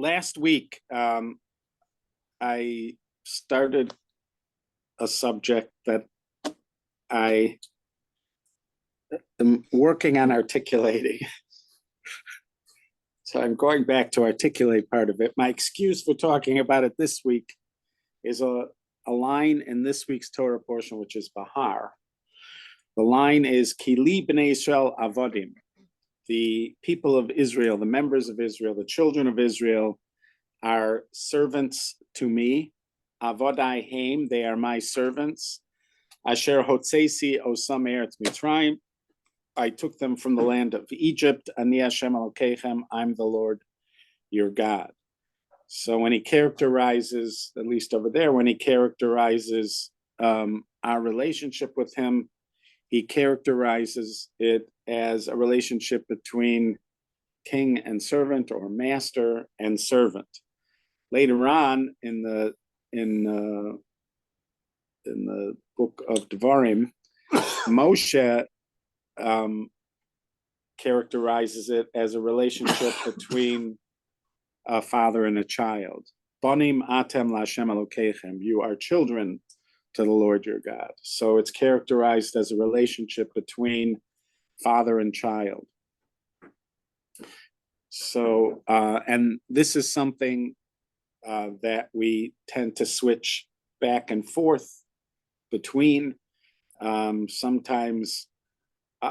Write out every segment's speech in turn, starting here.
Last week, I started a subject that I am working on articulating. So I'm going back to articulate part of it. My excuse for talking about it this week is a line in this week's Torah portion, which is Bahar. The line is, Kili b'nei Israel avodim. The people of Israel, the members of Israel, the children of Israel are servants to me. Avodai heim, they are my servants. Asher hotzesi osam eretz Mitzrayim. I took them from the land of Egypt. Ani Hashem Elokechem, I'm the Lord your God. So when he characterizes, at least over there, when he characterizes our relationship with him, he characterizes it as a relationship between king and servant, or master and servant. Later on in the book of Devarim, Moshe characterizes it as a relationship between a father and a child. Banim atem laHashem Elokechem, you are children to the Lord your God. So it's characterized as a relationship between father and child. So, and this is something that we tend to switch back and forth between. Sometimes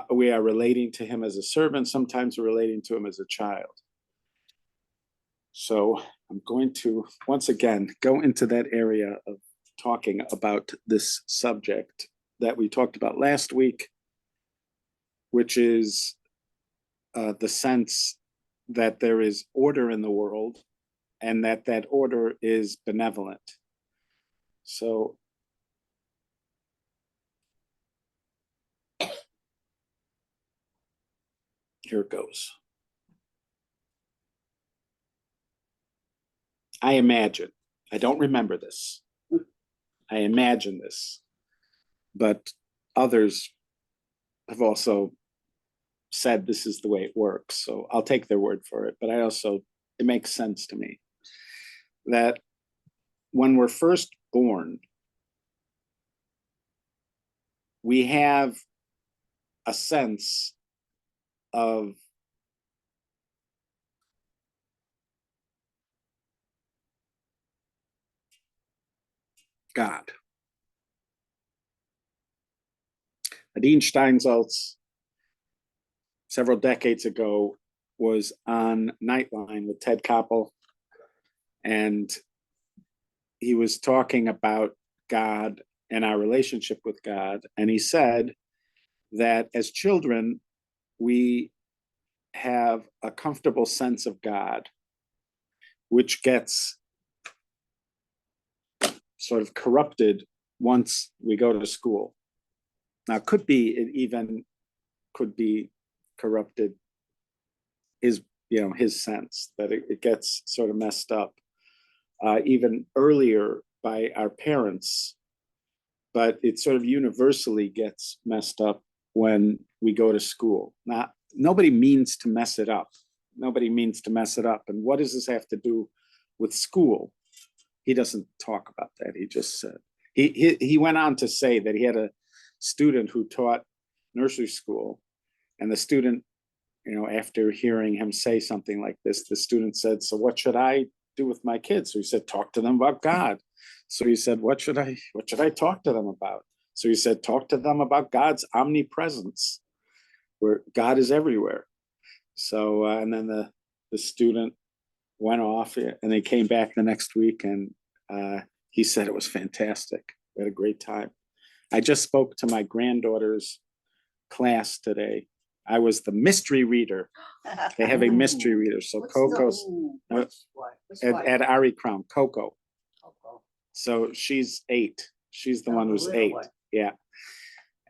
we are relating to him as a servant, sometimes we're relating to him as a child. So I'm going to, once again, go into that area of talking about this subject that we talked about last week, which is the sense that there is order in the world and that order is benevolent. So here it goes. I imagine, I don't remember this, I imagine this, but others have also said this is the way it works, so I'll take their word for it. But it makes sense to me that when we're first born, we have a sense of God. Adine Steinsaltz, several decades ago, was on Nightline with Ted Koppel, and he was talking about God and our relationship with God. And he said that as children, we have a comfortable sense of God, which gets sort of corrupted once we go to school. Now, it could be corrupted, his sense that it gets sort of messed up even earlier by our parents, but it sort of universally gets messed up when we go to school. Now, nobody means to mess it up. Nobody means to mess it up. And what does this have to do with school? He doesn't talk about that. He just said, he went on to say that he had a student who taught nursery school, and the student, after hearing him say something like this, the student said, so what should I do with my kids? So he said, talk to them about God. So he said, what should I talk to them about? So he said, talk to them about God's omnipresence, where God is everywhere. So, and then the student went off, and they came back the next week, and he said it was fantastic. We had a great time. I just spoke to my granddaughter's class today. I was the mystery reader. They have a mystery reader. So Coco's at Ari Crown, Coco. So she's 8. She's the one who's 8. Yeah.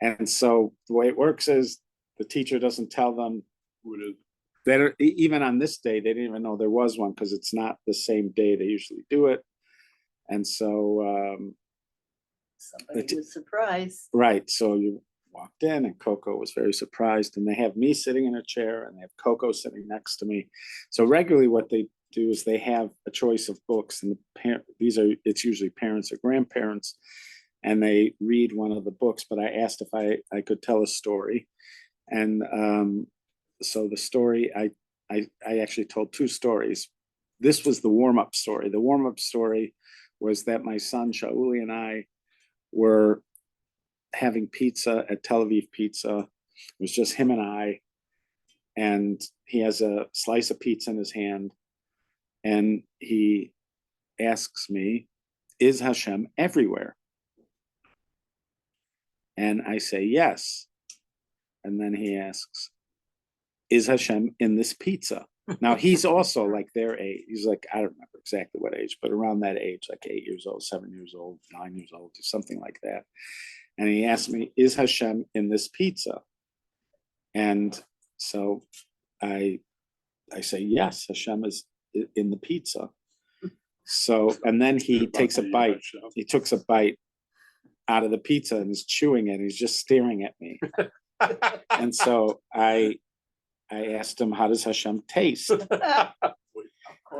And so the way it works is the teacher doesn't tell them that even on this day, they didn't even know there was one, because it's not the same day they usually do it. And so somebody was surprised. Right. So you walked in, and Coco was very surprised, and they have me sitting in a chair, and they have Coco sitting next to me. So regularly what they do is they have a choice of books, and it's usually parents or grandparents, and they read one of the books. But I asked if I could tell a story, and so the story I actually told two stories. This was the warm-up story. The warm-up story was that my son Shauli and I were having pizza at Tel Aviv Pizza. It was just him and I, and he has a slice of pizza in his hand, and he asks me, "Is Hashem everywhere?" And I say, "Yes." And then he asks, "Is Hashem in this pizza?" Now he's also like their age. He's like, I don't remember exactly what age, but around that age, like 8 years old, 7 years old, 9 years old, something like that. And he asked me, "Is Hashem in this pizza?" And so I say, "Yes, Hashem is in the pizza." So, and then he takes a bite. He takes a bite out of the pizza and is chewing it. He's just staring at me. And so I asked him, "How does Hashem taste?"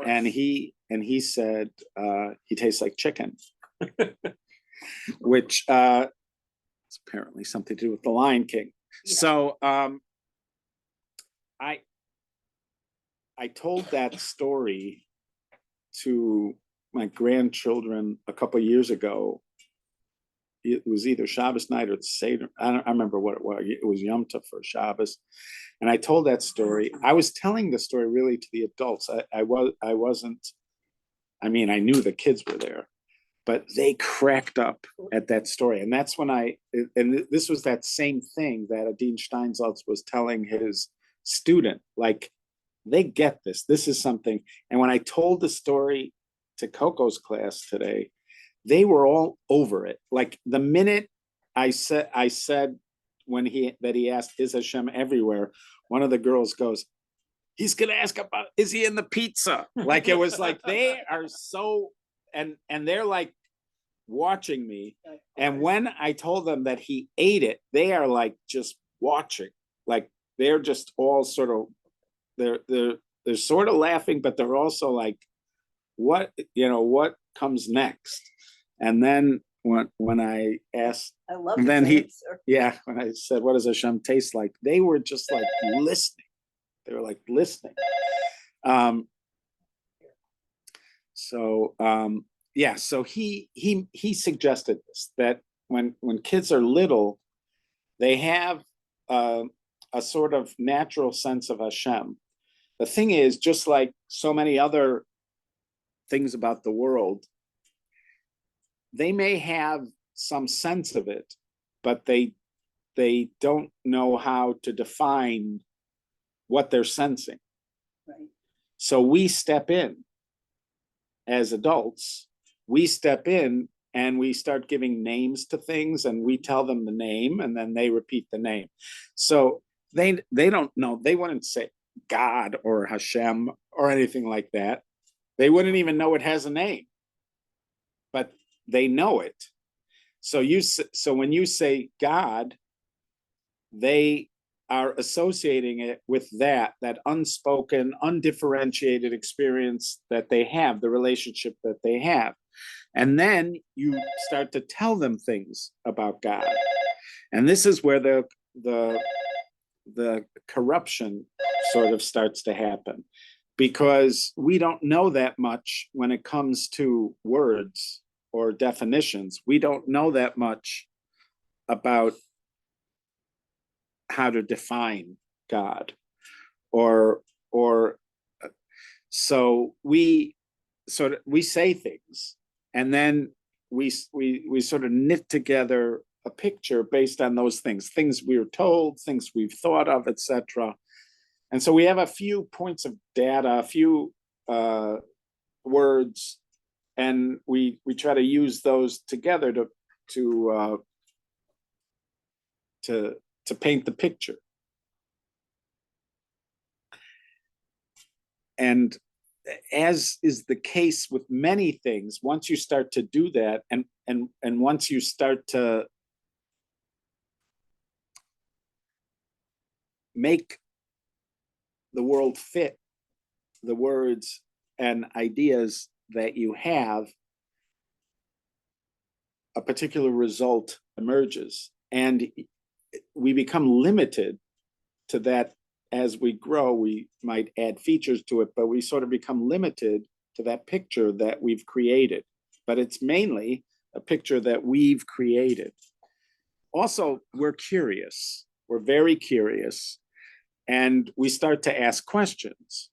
And he said, "He tastes like chicken," which is apparently something to do with the Lion King. Yeah. So I told that story to my grandchildren a couple of years ago. It was either Shabbos night or the Seder. I remember what it was. It was Yom Tov for Shabbos. And I told that story. I was telling the story really to the adults. I wasn't, I mean, I knew the kids were there, but they cracked up at that story. And that's when and this was that same thing that Adin Steinsaltz was telling his student, like, they get this. This is something. And when I told the story to Coco's class today, they were all over it. Like the minute I said when he asked, "Is Hashem everywhere?" One of the girls goes, "He's gonna ask about, is he in the pizza?" Like it was like they are so, and they're like watching me. And when I told them that he ate it, they are like just watching. Like they're just all sort of, they're sort of laughing, but they're also like, what comes next? And then when I asked, I love and then answer. when I said, "What does Hashem taste like?" They were just like listening. They were like listening. So he suggested this, that when kids are little, they have a sort of natural sense of Hashem. The thing is, just like so many other things about the world, they may have some sense of it, but they don't know how to define what they're sensing. Right. So we step in as adults. We step in and we start giving names to things, and we tell them the name, and then they repeat the name. So they don't know. They wouldn't say God or Hashem or anything like that. They wouldn't even know it has a name, but they know it. So when you say God, they are associating it with that unspoken, undifferentiated experience that they have, the relationship that they have. And then you start to tell them things about God. And this is where the corruption sort of starts to happen, because we don't know that much when it comes to words or definitions. We don't know that much about how to define God, or so we say things, and then we sort of knit together a picture based on those things we were told, things we've thought of, etc. And so we have a few points of data, a few words, and we try to use those together to paint the picture. And as is the case with many things, once you start to do that, and once you start to make the world fit the words and ideas that you have, a particular result emerges. And we become limited to that. As we grow, we might add features to it, but we sort of become limited to that picture that we've created. But it's mainly a picture that we've created. Also, we're curious. We're very curious. And we start to ask questions.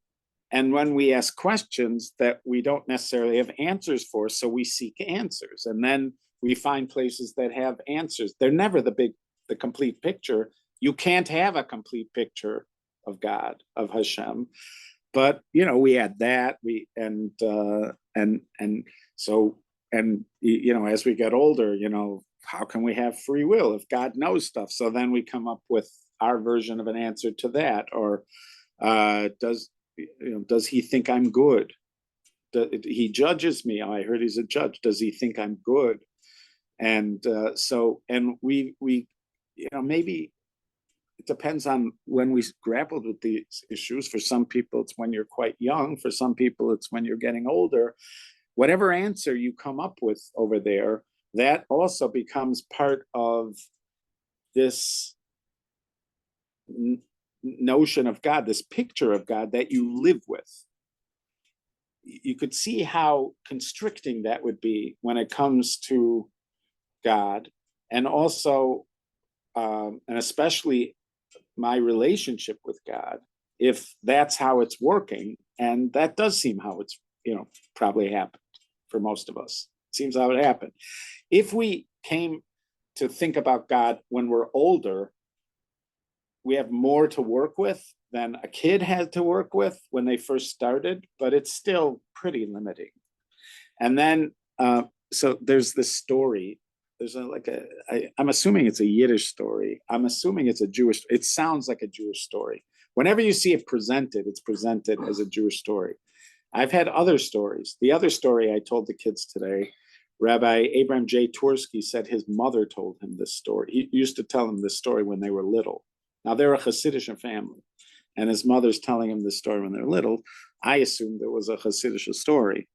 And when we ask questions that we don't necessarily have answers for, so we seek answers. And then we find places that have answers. They're never the complete picture. You can't have a complete picture of God, of Hashem. But, we add that, as we get older, how can we have free will if God knows stuff? So then we come up with our version of an answer to that. Or does he think I'm good? He judges me. I heard he's a judge. Does he think I'm good? And we maybe it depends on when we grappled with these issues. For some people, it's when you're quite young. For some people, it's when you're getting older. Whatever answer you come up with over there, that also becomes part of this notion of God, this picture of God that you live with. You could see how constricting that would be when it comes to God, and also, and especially my relationship with God, if that's how it's working. And that does seem how it's, probably happened for most of us. It seems how it happened. If we came to think about God when we're older, we have more to work with than a kid had to work with when they first started, but it's still pretty limiting. And then, so there's this story. There's I'm assuming it's a Yiddish story. I'm assuming it's a Jewish, it sounds like a Jewish story. Whenever you see it presented, it's presented as a Jewish story. I've had other stories. The other story I told the kids today, Rabbi Abraham J. Twersky said his mother told him this story. He used to tell him this story when they were little. Now, they're a Hasidic family, and his mother's telling him this story when they're little. I assumed it was a Hasidic story.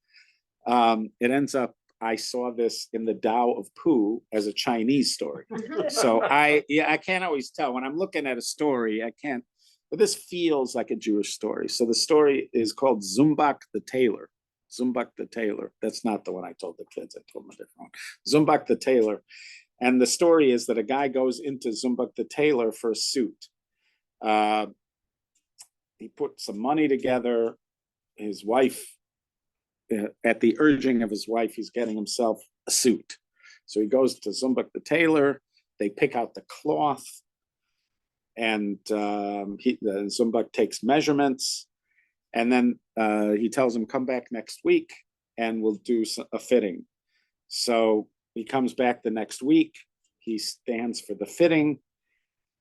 It ends up, I saw this in the Tao of Pooh as a Chinese story. So I can't always tell. When I'm looking at a story, I can't, but this feels like a Jewish story. So the story is called Zumbak the Tailor. Zumbak the Tailor. That's not the one I told the kids. I told them a different one. Zumbak the Tailor. And the story is that a guy goes into Zumbak the Tailor for a suit. He put some money together. His wife, at the urging of his wife, he's getting himself a suit. So he goes to Zumbak the Tailor. They pick out the cloth. And the Zumbak takes measurements. And then he tells him, come back next week and we'll do a fitting. So he comes back the next week. He stands for the fitting.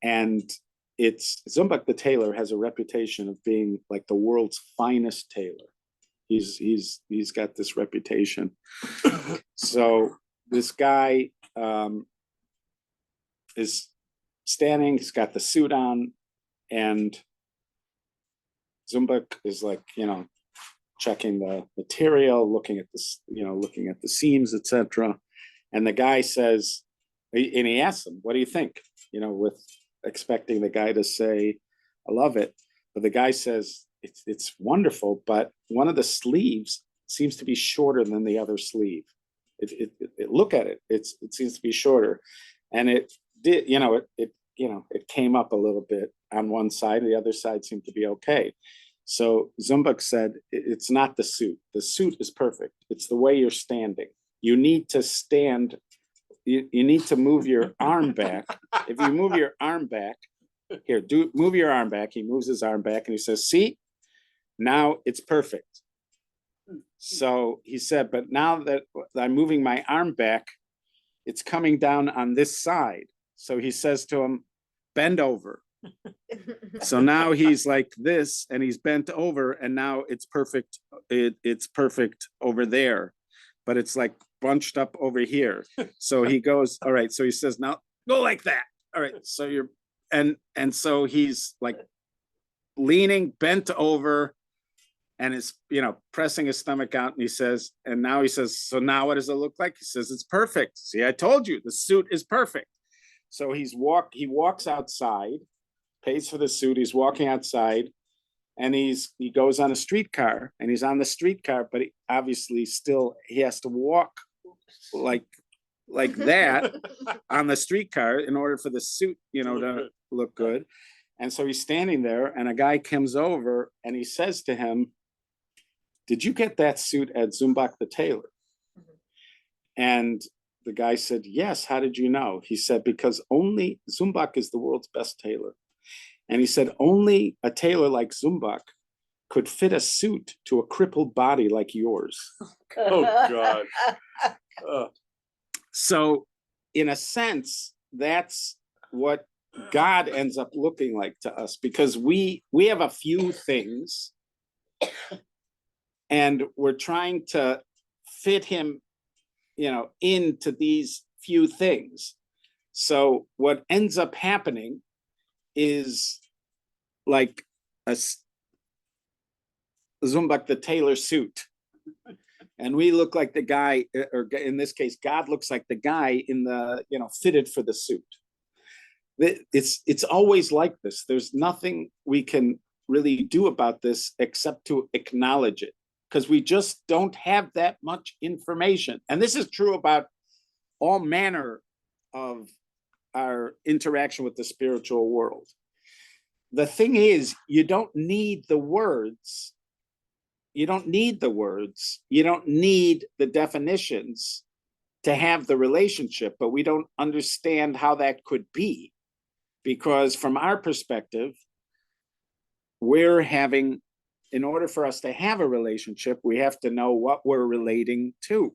And Zumbak the Tailor has a reputation of being like the world's finest tailor. He's got this reputation. So this guy is standing, he's got the suit on, and Zumbak is checking the material, looking at this, looking at the seams, etc. And the guy says, and he asks him, what do you think? With expecting the guy to say, I love it. But the guy says, it's wonderful, but one of the sleeves seems to be shorter than the other sleeve. Look at it. It seems to be shorter. And it did, it came up a little bit on one side, the other side seemed to be okay. So Zumbak said, it's not the suit. The suit is perfect. It's the way you're standing. You need to stand. You need to move your arm back. If you move your arm back, move your arm back. He moves his arm back and he says, see, now it's perfect. So he said, but now that I'm moving my arm back, it's coming down on this side. So he says to him, bend over. So now he's like this and he's bent over and now it's perfect. It's perfect over there, but it's like bunched up over here. So he goes, all right. So he says, now go like that. All right. So and so he's like leaning, bent over, and is, pressing his stomach out. And he says, so now what does it look like? He says, it's perfect. See, I told you the suit is perfect. So he walks outside, pays for the suit. He's walking outside, and he goes on a streetcar, and he's on the streetcar, but he has to walk like that on the streetcar in order for the suit, to look good. And so he's standing there, and a guy comes over, and he says to him, "Did you get that suit at Zumbach the tailor?" And the guy said, "Yes. How did you know?" He said, "Because only Zumbach is the world's best tailor." And he said, "Only a tailor like Zumbach could fit a suit to a crippled body like yours." Oh, God. So, in a sense, that's what God ends up looking like to us, because we have a few things, and we're trying to fit him, into these few things. So what ends up happening is like a Zumbach the tailor suit. And we look like the guy, or in this case, God looks like the guy in the, fitted for the suit. It's always like this. There's nothing we can really do about this except to acknowledge it, because we just don't have that much information. And this is true about all manner of our interaction with the spiritual world. The thing is, you don't need the words. You don't need the words. You don't need the definitions to have the relationship, but we don't understand how that could be, because from our perspective, in order for us to have a relationship, we have to know what we're relating to.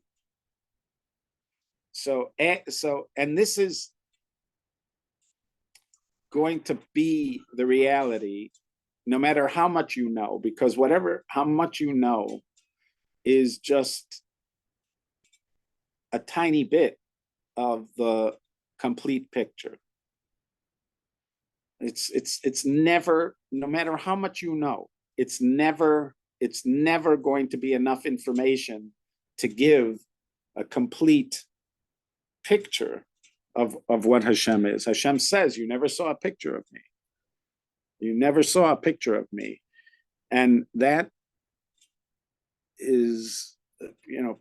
And this is going to be the reality no matter how much you know, because how much you know is just a tiny bit of the complete picture. It's never, no matter how much you know, it's never going to be enough information to give a complete picture of what Hashem is. Hashem says, "You never saw a picture of me. You never saw a picture of me." And that is,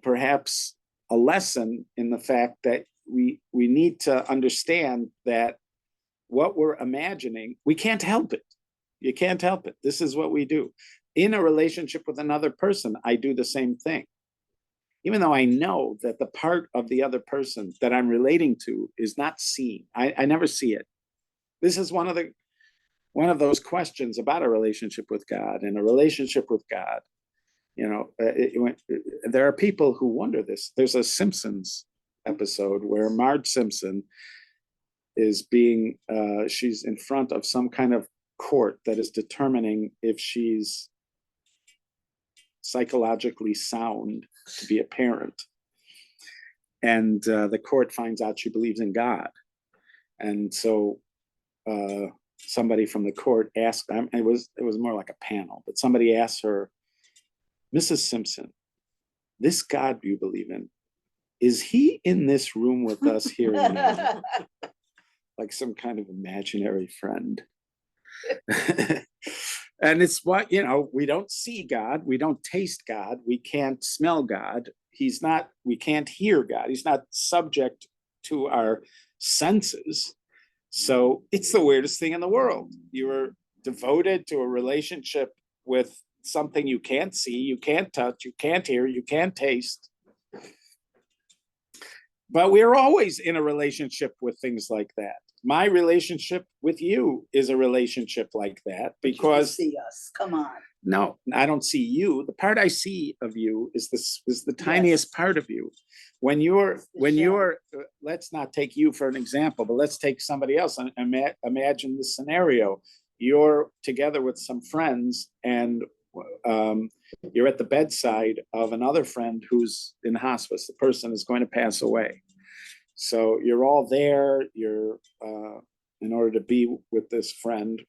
perhaps a lesson in the fact that we need to understand that what we're imagining, we can't help it. You can't help it. This is what we do. In a relationship with another person, I do the same thing. Even though I know that the part of the other person that I'm relating to is not seen. I never see it. This is one of those questions about a relationship with God. And a relationship with God, there are people who wonder this. There's a Simpsons episode where Marge Simpson is she's in front of some kind of court that is determining if she's psychologically sound to be a parent. And the court finds out she believes in God. And so somebody from the court asked, it was more like a panel, but somebody asked her, "Mrs. Simpson, this God you believe in, is he in this room with us here now?" Like some kind of imaginary friend. And it's what, we don't see God, we don't taste God, we can't smell God. We can't hear God. He's not subject to our senses. So it's the weirdest thing in the world. You are devoted to a relationship with something you can't see, you can't touch, you can't hear, you can't taste. But we're always in a relationship with things like that. My relationship with you is a relationship like that, because you see us. Come on. No, I don't see you. The part I see of you is the tiniest part of you. When you're, let's not take you for an example, but let's take somebody else and imagine this scenario. You're together with some friends, and you're at the bedside of another friend who's in hospice. The person is going to pass away. So you're all there. You're in order to be with this friend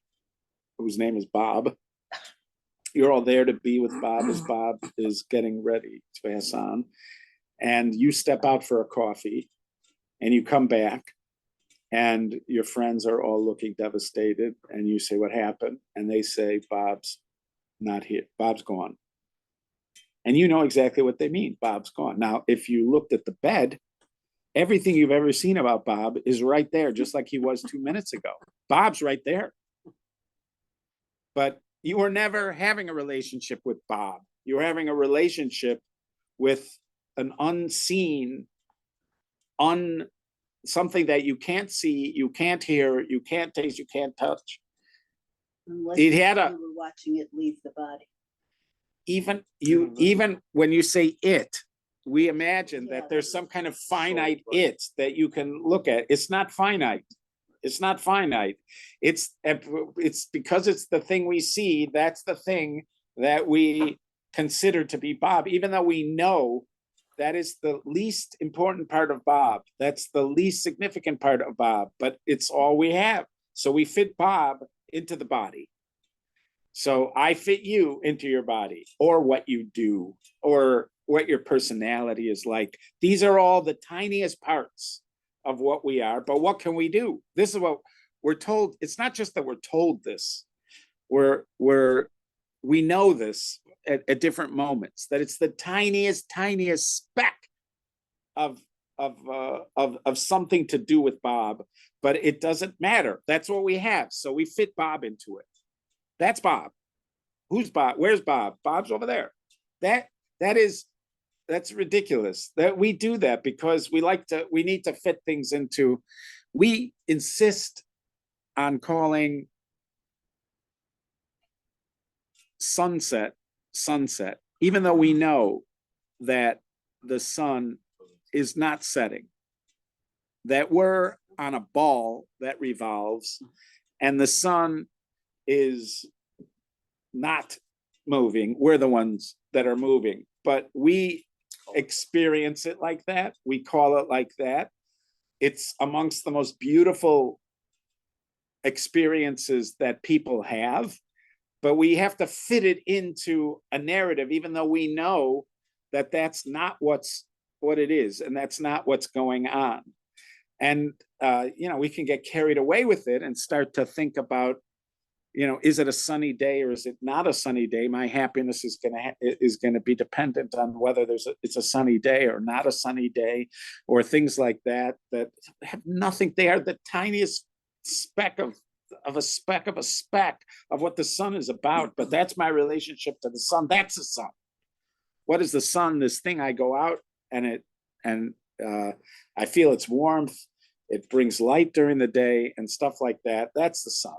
whose name is Bob. you're all there to be with Bob as Bob is getting ready to pass on. And you step out for a coffee and you come back and your friends are all looking devastated. And you say, what happened? And they say, Bob's not here. Bob's gone. And you know exactly what they mean. Bob's gone. Now, if you looked at the bed, everything you've ever seen about Bob is right there, just like he was 2 minutes ago. Bob's right there. But you were never having a relationship with Bob. You were having a relationship with an unseen, something that you can't see, you can't hear, you can't taste, you can't touch. Unless It you had a- were watching it leave the body. Even when you say it, we imagine Yeah, that there's some kind of finite right. it that you can look at. It's not finite. It's not finite. It's because it's the thing we see. That's the thing that we consider to be Bob, even though we know that is the least important part of Bob. That's the least significant part of Bob, but it's all we have. So we fit Bob into the body. So I fit you into your body, or what you do, or what your personality is like. These are all the tiniest parts of what we are, but what can we do? This is what we're told. It's not just that we're told this. We know this at different moments, that it's the tiniest speck of something to do with Bob, but it doesn't matter. That's what we have. So we fit Bob into it. That's Bob. Who's Bob? Where's Bob? Bob's over there. That's ridiculous that we do that, because we need to fit things into. We insist on calling sunset, even though we know that the sun is not setting, that we're on a ball that revolves and the sun is not moving. We're the ones that are moving, but we experience it like that. We call it like that. It's amongst the most beautiful experiences that people have, but we have to fit it into a narrative, even though we know that that's not what it is, and that's not what's going on. And we can get carried away with it and start to think about, is it a sunny day or is it not a sunny day? My happiness is gonna be dependent on whether it's a sunny day or not a sunny day, or things like that have nothing. They are the tiniest speck of a speck of what the sun is about. But that's my relationship to the sun. That's the sun. What is the sun? This thing I go out and I feel its warmth. It brings light during the day and stuff like that. That's the sun.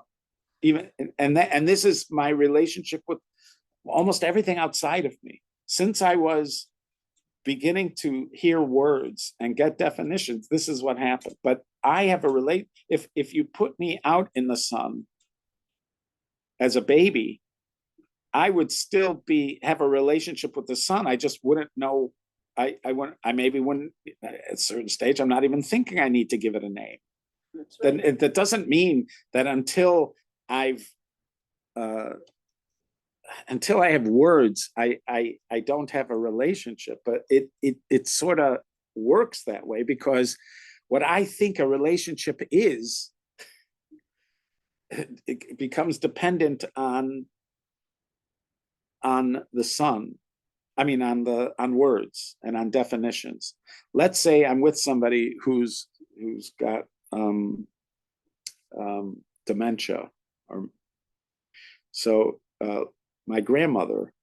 And this is my relationship with almost everything outside of me. Since I was beginning to hear words and get definitions, this is what happened. But I have if you put me out in the sun as a baby, I would still have a relationship with the sun. I just wouldn't know. I maybe wouldn't at a certain stage. I'm not even thinking I need to give it a name. That's right. Then that doesn't mean that until I have words, I don't have a relationship. But it sort of works that way, because what I think a relationship is, it becomes dependent on the sun. I mean, on words and on definitions. Let's say I'm with somebody who's got dementia, so my grandmother.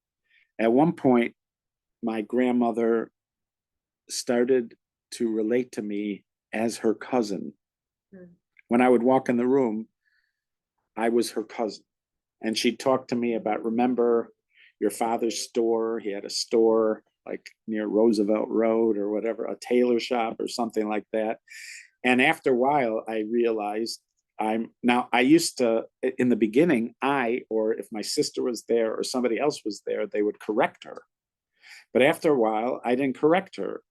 At one point, my grandmother started to relate to me as her cousin. When I would walk in the room, I was her cousin, and she'd talk to me about, remember your father's store? He had a store like near Roosevelt Road or whatever, a tailor shop or something like that. And after a while, I realized I used to, in the beginning, or if my sister was there or somebody else was there, they would correct her. But after a while, I didn't correct her,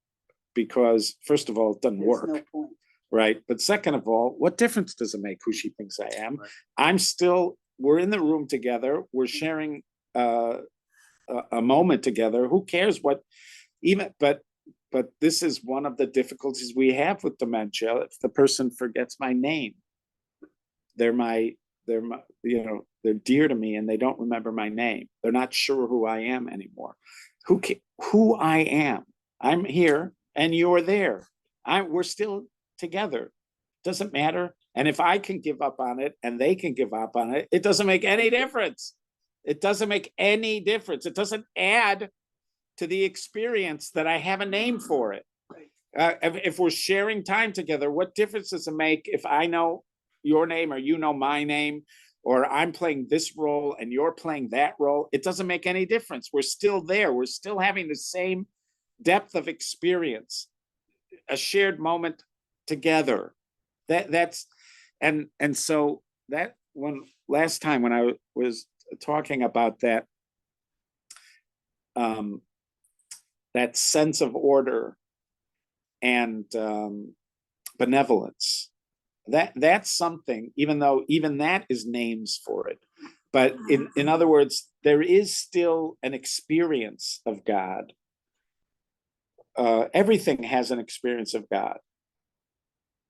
because first of all, it doesn't work. No point. Right. But second of all, what difference does it make who she thinks I am? Right. We're in the room together. We're sharing a moment together. Who cares what even, but this is one of the difficulties we have with dementia. If the person forgets my name, they're dear to me and they don't remember my name. They're not sure who I am anymore. Who I am. I'm here and you're there. We're still together. Doesn't matter. And if I can give up on it and they can give up on it, it doesn't make any difference. It doesn't make any difference. It doesn't add to the experience that I have a name for it. If we're sharing time together, what difference does it make if I know your name or you know my name, or I'm playing this role and you're playing that role? It doesn't make any difference. We're still there. We're still having the same depth of experience, a shared moment together. So that when last time when I was talking about that, that sense of order and benevolence, that's something, even though even that is names for it. But in other words, there is still an experience of God. Everything has an experience of God.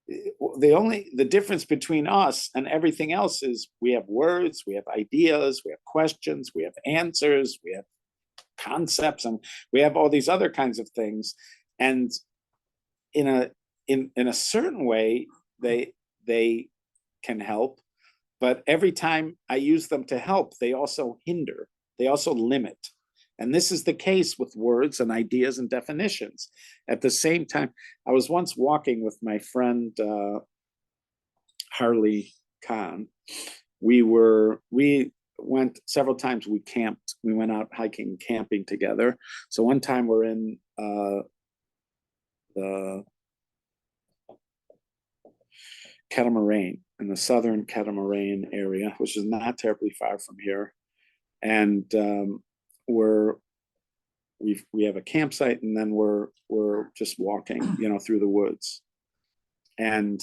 The difference between us and everything else is we have words, we have ideas, we have questions, we have answers, we have concepts, and we have all these other kinds of things. And in a certain way, they can help, but every time I use them to help, they also hinder, they also limit. And this is the case with words and ideas and definitions. At the same time, I was once walking with my friend Harley Kahn. We went several times, we camped, we went out hiking and camping together. So one time we're in the Catamaran, in the southern Catamaran area, which is not terribly far from here. And we have a campsite, and then we're just walking, through the woods. And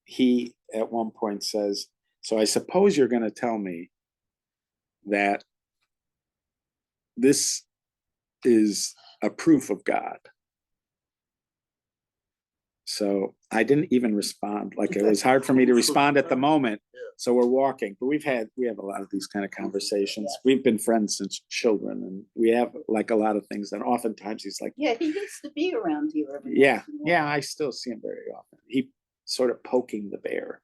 he at one point says, "So I suppose you're going to tell me that this is a proof of God." So I didn't even respond. Like, it was hard for me to respond at the moment. So we're walking, but we have a lot of these kind of conversations. We've been friends since children, and we have like a lot of things that oftentimes he's like, yeah, he used to be around here every yeah, once in a while. yeah, I still see him very often. He sort of poking the bear,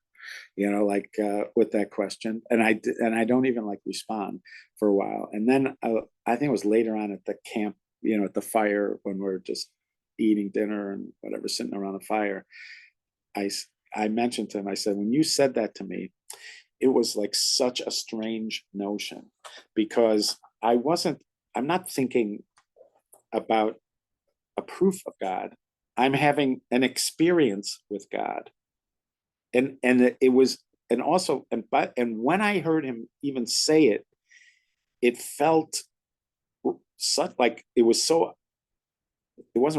with that question. And I don't even like respond for a while. And then I think it was later on at the camp, at the fire, when we're just eating dinner and whatever, sitting around the fire, I mentioned to him, I said, when you said that to me, it was like such a strange notion, because I'm not thinking about a proof of God. I'm having an experience with God. And it was, and also, and when I heard him even say it, it felt such like it wasn't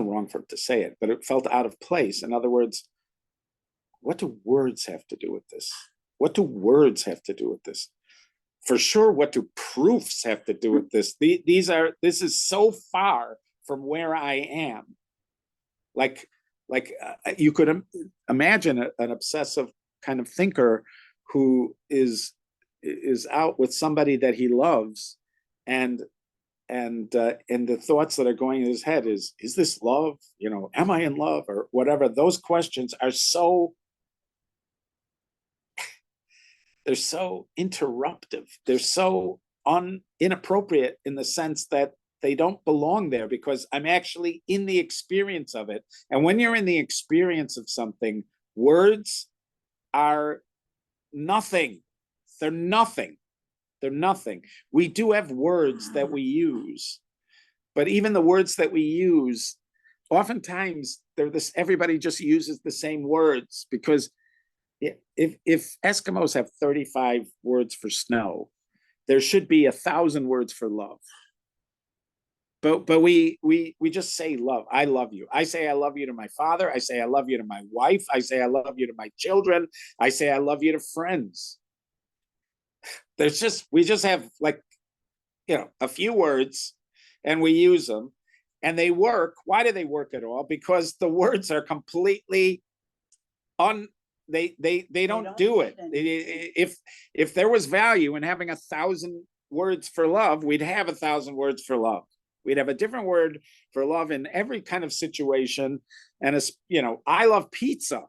wrong for him to say it, but it felt out of place. In other words, what do words have to do with this? What do words have to do with this? For sure, what do proofs have to do with this? This is so far from where I am. Like you could imagine an obsessive kind of thinker who is out with somebody that he loves, and the thoughts that are going in his head is this love? Am I in love, or whatever? Those questions are they're so interruptive. They're so inappropriate in the sense that they don't belong there, because I'm actually in the experience of it. And when you're in the experience of something, words are nothing. They're nothing. They're nothing. We do have words that we use, but even the words that we use, oftentimes everybody just uses the same words, because if Eskimos have 35 words for snow, there should be 1,000 words for love. But we just say love. I love you. I say I love you to my father. I say I love you to my wife. I say I love you to my children. I say I love you to friends. We just have like a few words, and we use them, and they work. Why do they work at all? Because the words are completely they don't do it. If there was value in having 1,000 words for love, we'd have 1,000 words for love. We'd have a different word for love in every kind of situation. And I love pizza.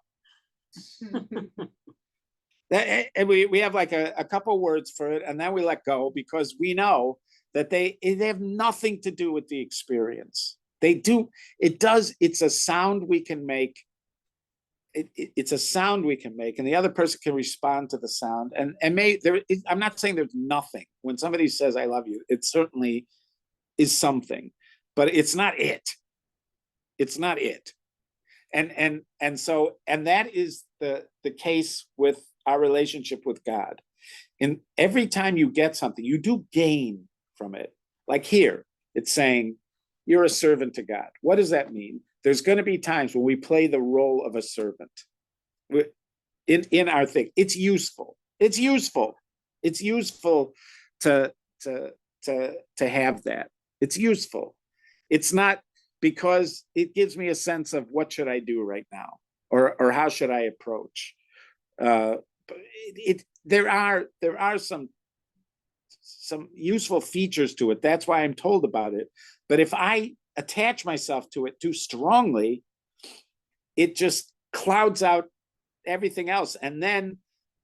And we have like a couple words for it, and then we let go because we know that they have nothing to do with the experience. It's a sound we can make. It's a sound we can make, and the other person can respond to the sound. I'm not saying there's nothing. When somebody says "I love you," it certainly is something, but it's not it. It's not it. And that is the case with our relationship with God. And every time you get something, you do gain from it. Like here, it's saying you're a servant to God. What does that mean? There's going to be times when we play the role of a servant in our thing. It's useful. It's useful. It's useful to have that. It's useful. It's not because it gives me a sense of what should I do right now, or how should I approach. There are some useful features to it. That's why I'm told about it. But if I attach myself to it too strongly, it just clouds out everything else. And then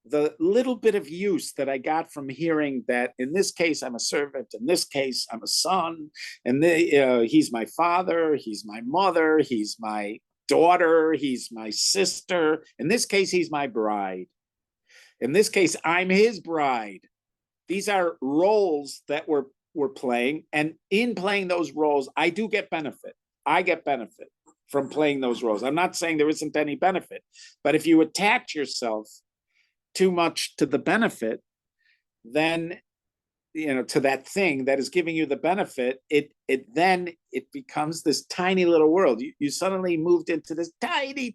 the little bit of use that I got from hearing that in this case I'm a servant, in this case I'm a son, and he's my father, he's my mother, he's my daughter, he's my sister. In this case, he's my bride. In this case, I'm his bride. These are roles that we're playing, and in playing those roles, I do get benefit. I get benefit from playing those roles. I'm not saying there isn't any benefit, but if you attach yourself too much to the benefit, then to that thing that is giving you the benefit, it becomes this tiny little world. You suddenly moved into this tiny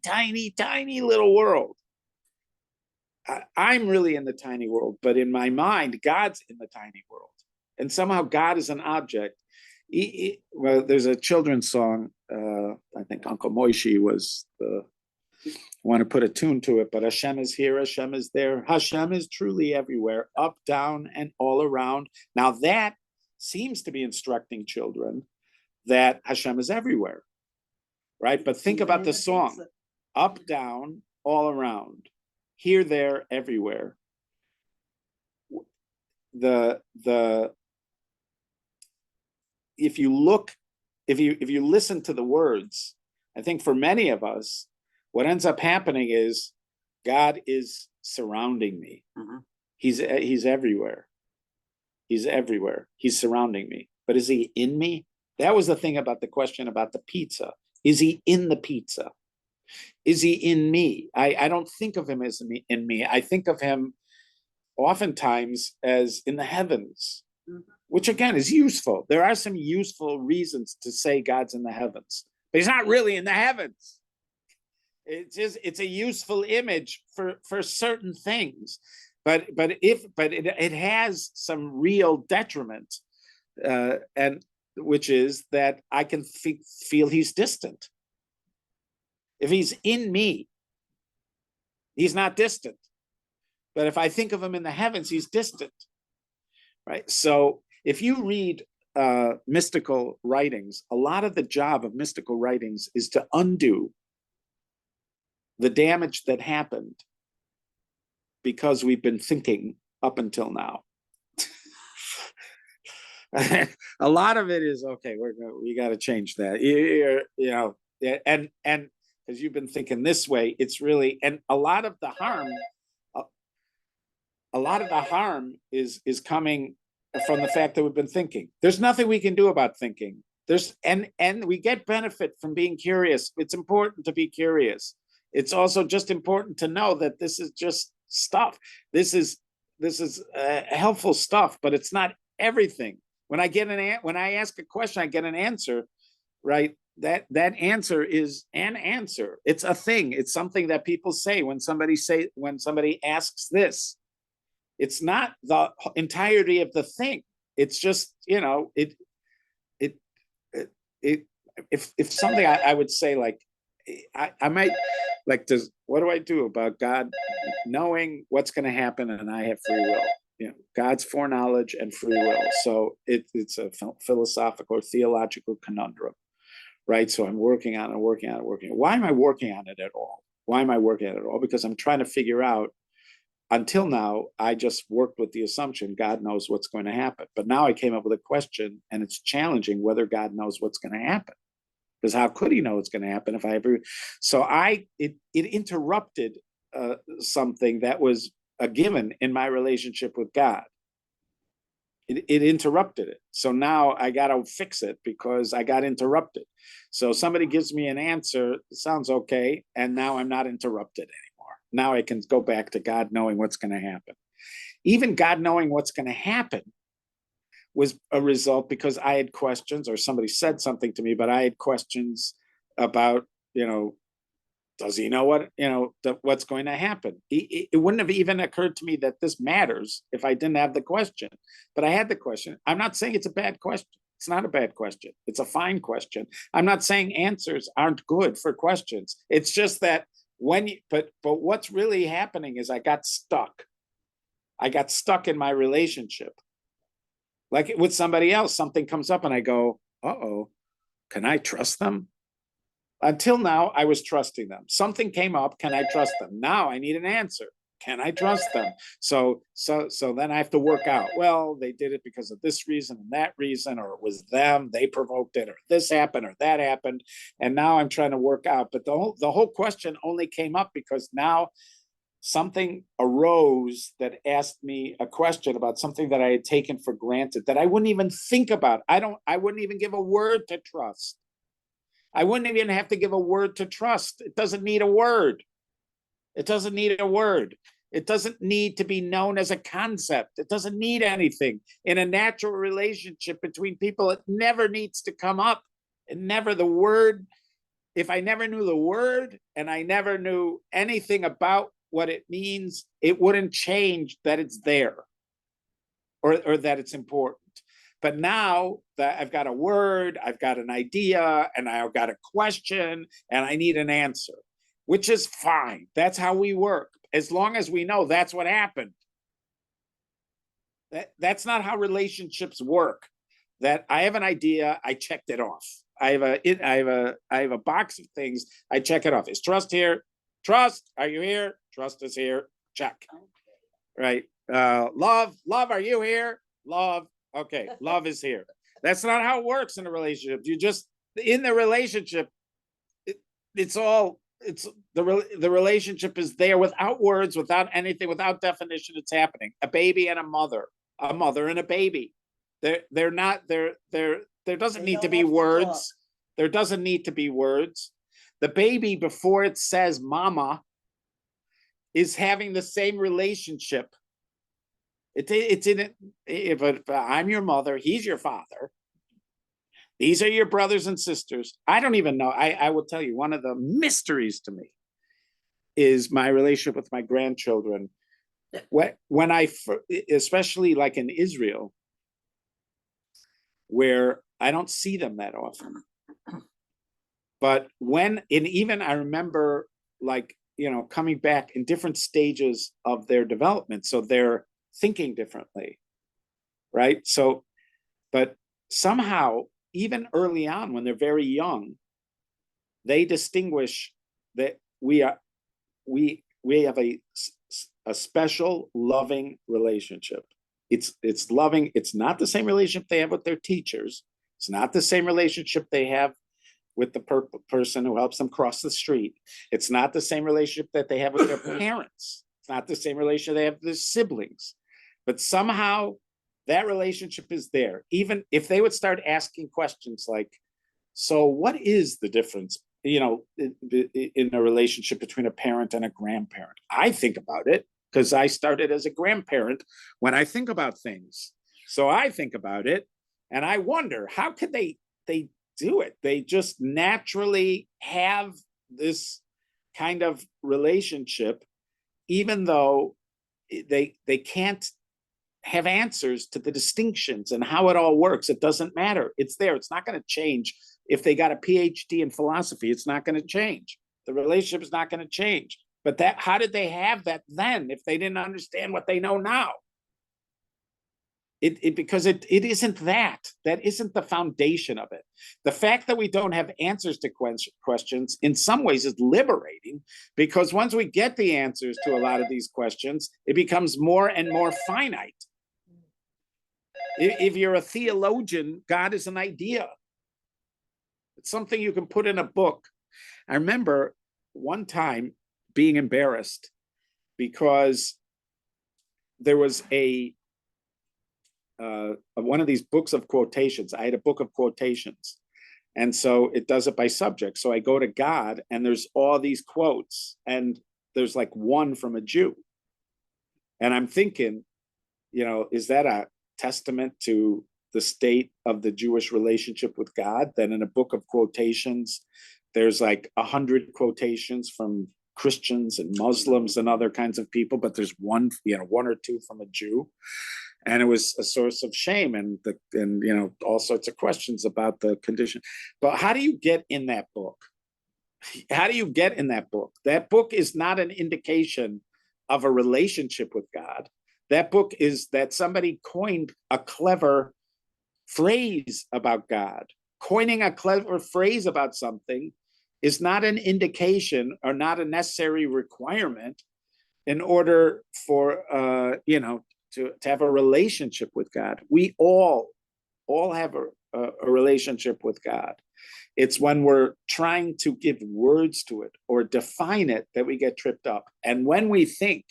little world. I'm really in the tiny world, but in my mind, God's in the tiny world. And somehow God is an object. Well, there's a children's song. I think Uncle Moishi was the want to put a tune to it, but Hashem is here, Hashem is there. Hashem is truly everywhere, up, down, and all around. Now that seems to be instructing children that Hashem is everywhere, right? But think about the song, up, down, all around, here, there, everywhere. If you listen to the words, I think for many of us, what ends up happening is God is surrounding me. Mm-hmm. He's everywhere. He's everywhere. He's surrounding me. But is he in me? That was the thing about the question about the pizza. Is he in the pizza? Is he in me? I don't think of him as in me. I think of him oftentimes as in the heavens, mm-hmm. which again is useful. There are some useful reasons to say God's in the heavens, but he's not really in the heavens. It's a useful image for certain things, but it has some real detriment, and which is that I can feel he's distant. If he's in me, he's not distant. But if I think of him in the heavens, he's distant, right? So if you read mystical writings, a lot of the job of mystical writings is to undo the damage that happened because we've been thinking up until now. A lot of it is, okay, we got to change that. And because you've been thinking this way, it's really, and a lot of the harm is coming from the fact that we've been thinking. There's nothing we can do about thinking. And we get benefit from being curious. It's important to be curious. It's also just important to know that this is just stuff. This is helpful stuff, but it's not everything. When I ask a question, I get an answer, right? That answer is an answer. It's a thing. It's something that people say when somebody asks this. It's not the entirety of the thing. It's just, it, if something I would say, like, I might, like, what do I do about God knowing what's going to happen and I have free will? God's foreknowledge and free will. So it's a philosophical or theological conundrum, right? So I'm working on it. Why am I working on it at all? Why am I working on it at all? Because I'm trying to figure out. Until now, I just worked with the assumption God knows what's going to happen. But now I came up with a question, and it's challenging whether God knows what's going to happen. Because how could he know what's going to happen if I ever? So it interrupted something that was a given in my relationship with God. It interrupted it. So now I got to fix it because I got interrupted. So somebody gives me an answer, sounds okay, and now I'm not interrupted anymore. Now I can go back to God knowing what's going to happen. Even God knowing what's going to happen was a result because I had questions, or somebody said something to me, but I had questions about, does he know what's going to happen? It wouldn't have even occurred to me that this matters if I didn't have the question, but I had the question. I'm not saying it's a bad question. It's not a bad question. It's a fine question. I'm not saying answers aren't good for questions. It's just that but what's really happening is I got stuck. I got stuck in my relationship. Like with somebody else, something comes up and I go, uh-oh, can I trust them? Until now, I was trusting them. Something came up, can I trust them? Now I need an answer. Can I trust them? So then I have to work out, well, they did it because of this reason and that reason, or it was them, they provoked it, or this happened or that happened. And now I'm trying to work out. But the whole question only came up because now something arose that asked me a question about something that I had taken for granted that I wouldn't even think about. I wouldn't even give a word to trust. I wouldn't even have to give a word to trust. It doesn't need a word. It doesn't need a word. It doesn't need to be known as a concept. It doesn't need anything. In a natural relationship between people, it never needs to come up. The word, if I never knew the word and I never knew anything about what it means, it wouldn't change that it's there or that it's important. But now that I've got a word, I've got an idea, and I've got a question, and I need an answer, which is fine. That's how we work, as long as we know that's what happened. That's not how relationships work. That I have an idea, I checked it off. I have a box of things, I check it off. Is trust here? Trust, are you here? Trust is here. Check. Right. Love, are you here? Love. Okay, love is here. That's not how it works in a relationship. You just, in the relationship, it's the relationship is there without words, without anything, without definition. It's happening. A baby and a mother and a baby. There doesn't need to be words. There doesn't need to be words. The baby, before it says mama, is having the same relationship. It's in it. If I'm your mother, he's your father. These are your brothers and sisters. I don't even know. I will tell you, one of the mysteries to me is my relationship with my grandchildren. When especially like in Israel, where I don't see them that often. But even I remember, like, coming back in different stages of their development. So they're thinking differently, right? So, but somehow, even early on, when they're very young, they distinguish that we have a special loving relationship. It's loving. It's not the same relationship they have with their teachers. It's not the same relationship they have with the person who helps them cross the street. It's not the same relationship that they have with their parents. It's not the same relationship they have with their siblings. But somehow that relationship is there. Even if they would start asking questions like, so what is the difference, in a relationship between a parent and a grandparent? I think about it because I started as a grandparent when I think about things. So I think about it and I wonder, how could they do it? They just naturally have this kind of relationship, even though they can't have answers to the distinctions and how it all works. It doesn't matter. It's there. It's not going to change. If they got a PhD in philosophy, it's not going to change. The relationship is not going to change. But how did they have that then if they didn't understand what they know now? Because it isn't that. That isn't the foundation of it. The fact that we don't have answers to questions in some ways is liberating, because once we get the answers to a lot of these questions, it becomes more and more finite. If you're a theologian, God is an idea. It's something you can put in a book. I remember one time being embarrassed because there was one of these books of quotations. I had a book of quotations. And so it does it by subject. So I go to God and there's all these quotes and there's like one from a Jew. And I'm thinking, is that a testament to the state of the Jewish relationship with God? That in a book of quotations, there's like 100 quotations from Christians and Muslims and other kinds of people, but there's one or two from a Jew. And it was a source of shame and all sorts of questions about the condition. But how do you get in that book? How do you get in that book? That book is not an indication of a relationship with God. That book is that somebody coined a clever phrase about God. Coining a clever phrase about something is not an indication or not a necessary requirement in order for to have a relationship with God. We all have a relationship with God. It's when we're trying to give words to it or define it that we get tripped up. And when we think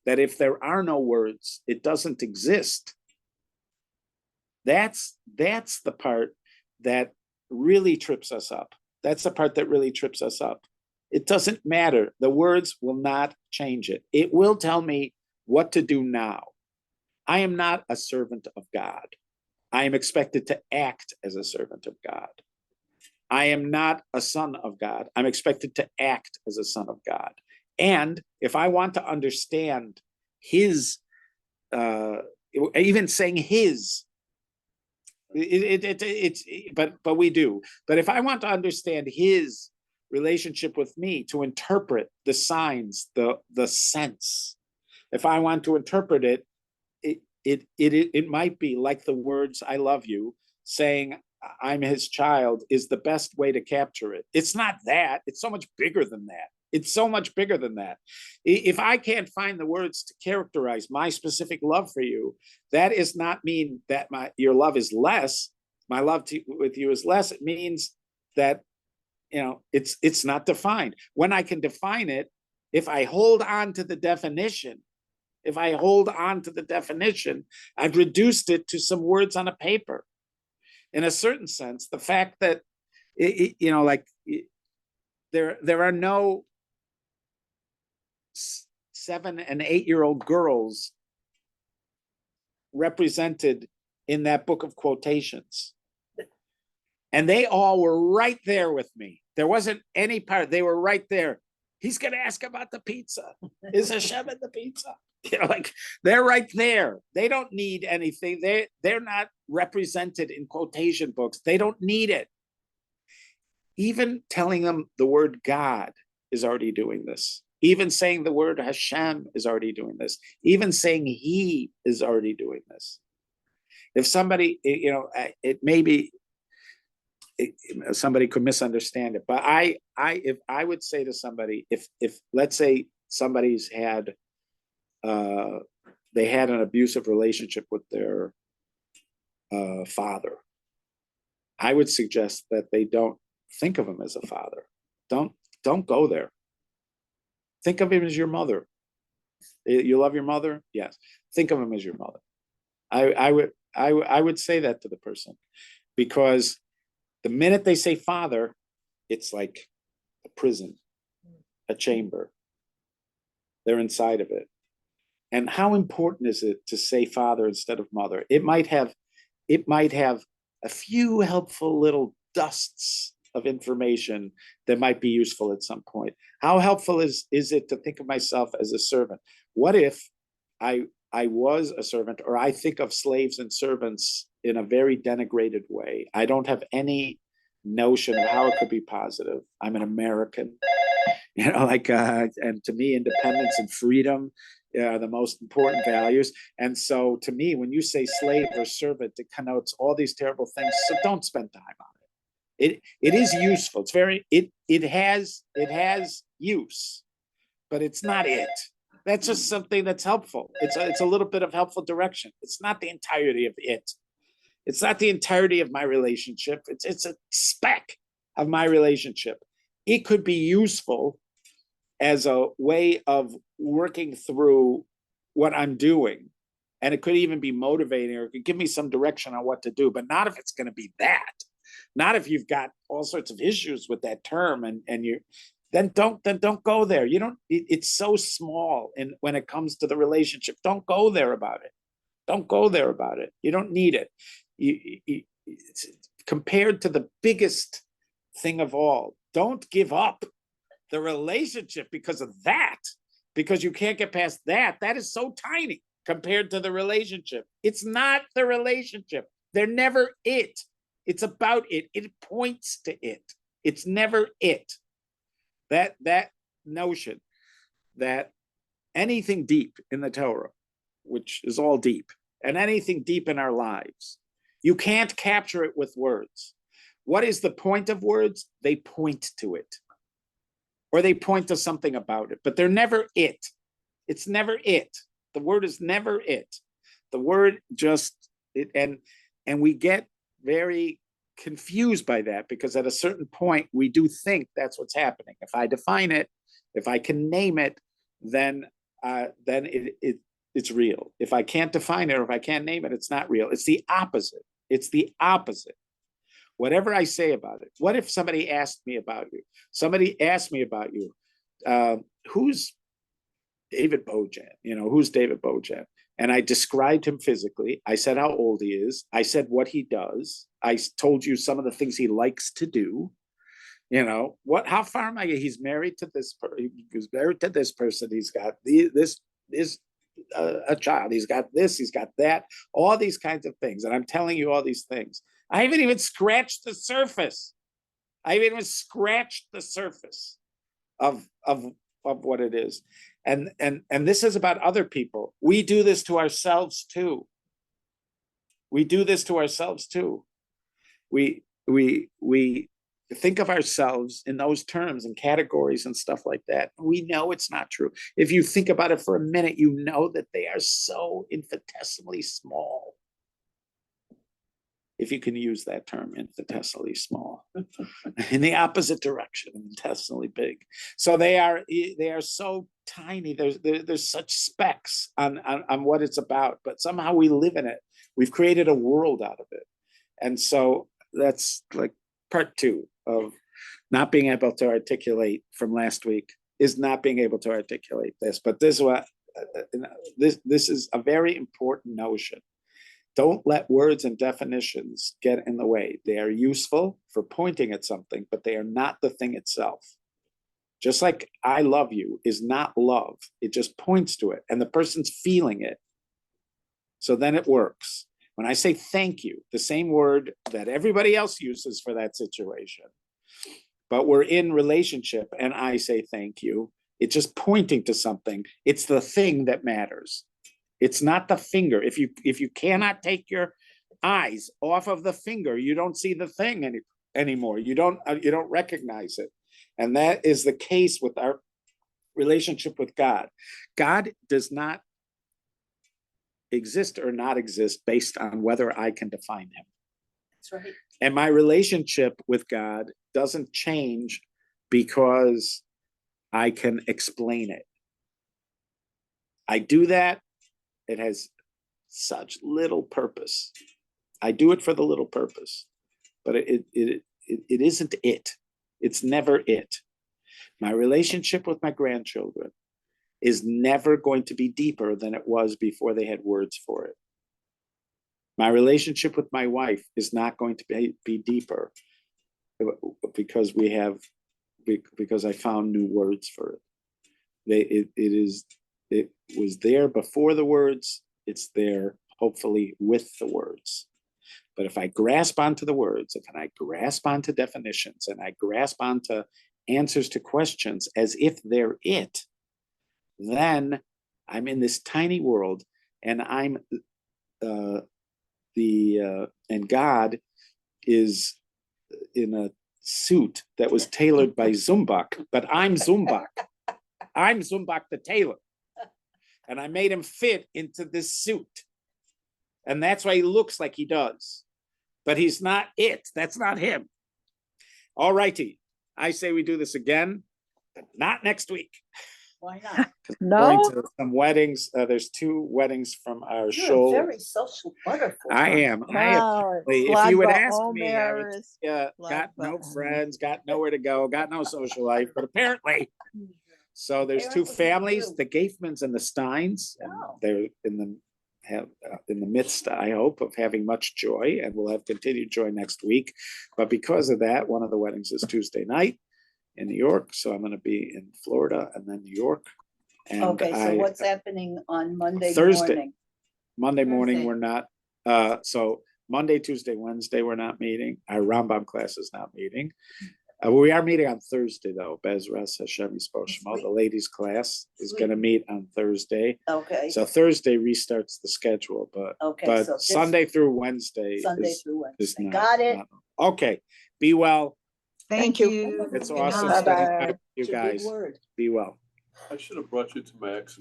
that if there are no words, it doesn't exist, that's the part that really trips us up. That's the part that really trips us up. It doesn't matter. The words will not change it. It will tell me what to do now. I am not a servant of God. I am expected to act as a servant of God. I am not a son of God. I'm expected to act as a son of God. And if I want to understand his, even saying his, but we do. But if I want to understand his relationship with me, to interpret the signs, the sense, if I want to interpret it, it might be like the words "I love you," saying I'm his child is the best way to capture it. It's not that. It's so much bigger than that. It's so much bigger than that. If I can't find the words to characterize my specific love for you, that does not mean that your love is less. My love with you is less. It means that it's not defined. When I can define it, if I hold on to the definition, I've reduced it to some words on a paper. In a certain sense, the fact that there are no 7 and 8-year-old girls represented in that book of quotations, and they all were right there with me. There wasn't any part. They were right there. He's going to ask about the pizza. Is Hashem in the pizza? They're right there. They don't need anything. They're not represented in quotation books. They don't need it. Even telling them the word God is already doing this. Even saying the word Hashem is already doing this. Even saying he is already doing this. If somebody, it may be, somebody could misunderstand it, but if I would say to somebody, if let's say somebody's had, they had an abusive relationship with their father, I would suggest that they don't think of him as a father. Don't go there. Think of him as your mother. You love your mother? Yes. Think of him as your mother. I would say that to the person, because the minute they say father, it's like a prison, a chamber. They're inside of it. And how important is it to say father instead of mother? It might have a few helpful little dusts of information that might be useful at some point. How helpful is it to think of myself as a servant? What if I I was a servant, or I think of slaves and servants in a very denigrated way. I don't have any notion of how it could be positive. I'm an American, and to me, independence and freedom are the most important values. And so to me, when you say slave or servant, it connotes all these terrible things. So don't spend time on it. It is useful. It's very, it has use, but it's not it. That's just something that's helpful. It's a little bit of helpful direction. It's not the entirety of it. It's not the entirety of my relationship. It's a speck of my relationship. It could be useful as a way of working through what I'm doing. And it could even be motivating, or it could give me some direction on what to do, but not if it's going to be that. Not if you've got all sorts of issues with that term and you then don't go there. You don't, it's so small. And when it comes to the relationship, don't go there about it. Don't go there about it. You don't need it. It's compared to the biggest thing of all, don't give up the relationship because of that, because you can't get past that. That is so tiny compared to the relationship. It's not the relationship. They're never it. It's about it. It points to it. It's never it. That notion that anything deep in the Torah, which is all deep, and anything deep in our lives, you can't capture it with words. What is the point of words? They point to it, or they point to something about it, but they're never it. It's never it. The word is never it. The word just, and we get very confused by that, because at a certain point we do think that's what's happening. If I define it, if I can name it, then it's real. If I can't define it, or if I can't name it, it's not real. It's the opposite. It's the opposite. Whatever I say about it. What if somebody asked me about you? Somebody asked me about you. Who's David Bojan? Who's David Bojan? And I described him physically. I said how old he is. I said what he does. I told you some of the things he likes to do. How far am I? He's married to this person. He's married to this person. He's got this a child. He's got this. He's got that. All these kinds of things. And I'm telling you all these things. I haven't even scratched the surface. I haven't even scratched the surface of what it is. And this is about other people. We do this to ourselves too. We do this to ourselves too. We think of ourselves in those terms and categories and stuff like that. We know it's not true. If you think about it for a minute, you know that they are so infinitesimally small. If you can use that term, infinitesimally small, in the opposite direction, infinitesimally big. So they are so tiny. There's such specks on what it's about, but somehow we live in it. We've created a world out of it. And so that's like part two of not being able to articulate from last week, is not being able to articulate this. But this is a very important notion. Don't let words and definitions get in the way. They are useful for pointing at something, but they are not the thing itself. Just like I love you is not love. It just points to it, and the person's feeling it. So then it works. When I say thank you, the same word that everybody else uses for that situation, but we're in relationship and I say thank you, it's just pointing to something. It's the thing that matters. It's not the finger. If you cannot take your eyes off of the finger, you don't see the thing anymore. You don't recognize it. And that is the case with our relationship with God. God does not exist or not exist based on whether I can define him. That's right. And my relationship with God doesn't change because I can explain it. I do that. It has such little purpose. I do it for the little purpose, but it isn't it. It's never it. My relationship with my grandchildren is never going to be deeper than it was before they had words for it. My relationship with my wife is not going to be deeper because I found new words for it. It is it was there before the words, it's there hopefully with the words. But if I grasp onto the words, if I grasp onto definitions, and I grasp onto answers to questions as if they're it, then I'm in this tiny world, and I'm and God is in a suit that was tailored by Zumbach, but I'm Zumbach. I'm Zumbach the tailor. And I made him fit into this suit. And that's why he looks like he does. But he's not it. That's not him. All righty. I say we do this again, but not next week. Why not? Going No, to some weddings. There's 2 weddings from our You're show. a very social butterfly. I am. wow. If you would Lag ask me, I Omer would, is got no Lag friends, got nowhere to go, got no social life, but apparently. So there's 2 Apparently you families, do. the Gafmans and the Steins. And Oh. they're in the midst, I hope, of having much joy, and we'll have continued joy next week. But because of that, one of the weddings is Tuesday night in New York, so I'm going to be in Florida and then New York. And Okay, so what's happening on Monday Thursday. morning? Monday morning, Thursday. we're not, so Monday, Tuesday, Wednesday, we're not meeting. Our Rambam class is not meeting. We are meeting on Thursday, though. Bezras Hashem Yisboshmo, the ladies' class is Sweet. going to meet on Thursday. Okay, So Thursday restarts the schedule, but okay, so this Sunday through Wednesday Sunday is through is Wednesday. not. Got it. Okay, be well. Thank you. It's Good awesome night. spending time with Bye-bye. you It's a big guys. word. Be well. I should have brought you to my exercise.